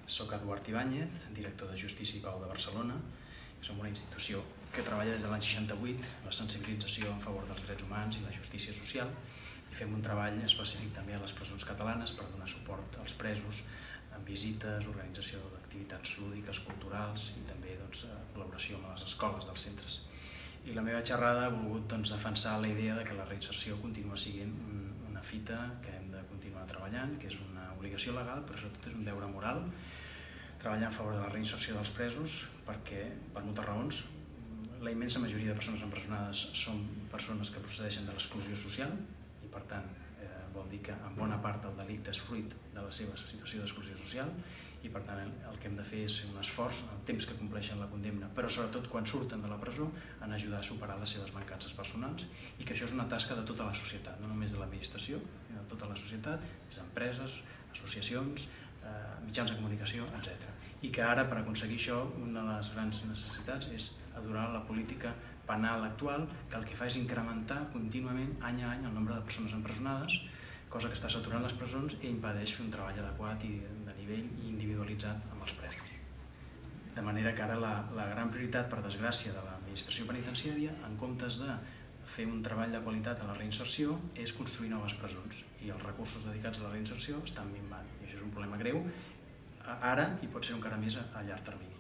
Soc Eduard Ibáñez, director de Justícia i Pau de Barcelona. Som una institució que treballa des de l'any 68 la sensibilització en favor dels drets humans i la justícia social i fem un treball específic també a les presons catalanes per donar suport als presos amb visites, organització d'activitats lúdiques, culturals i també col·laboració amb les escoles dels centres. I la meva xerrada ha volgut defensar la idea que la reinserció continua sent una fita que hem de continuar treballant, que és una obligació legal, però sobretot és un deure moral, treballar en favor de la reinserció dels presos perquè, per moltes raons, la immensa majoria de persones empresonades són persones que procedeixen de l'exclusió social i, per tant, vol dir que en bona part el delicte és fruit de la seva situació d'exclusió social i, per tant, el que hem de fer és fer un esforç el temps que compleixen la condemna, però sobretot quan surten de la presó, en ajudar a superar les seves mancances personals i que això és una tasca de tota la societat, no només de l'administració, sinó de tota la societat, des d'empreses, associacions, mitjans de comunicació, etc. I que ara, per aconseguir això, una de les grans necessitats és adorar la política penal actual, que el que fa és incrementar contínuament, any a any, el nombre de persones empresonades, cosa que està saturant les presons i impedeix fer un treball adequat i de nivell i individualitzat amb els presos. De manera que ara la gran prioritat, per desgràcia, de l'administració penitenciària, en comptes de fer un treball de qualitat a la reinserció, és construir noves presons i els recursos dedicats a la reinserció estan minvant i això és un problema greu ara i pot ser encara més a llarg termini.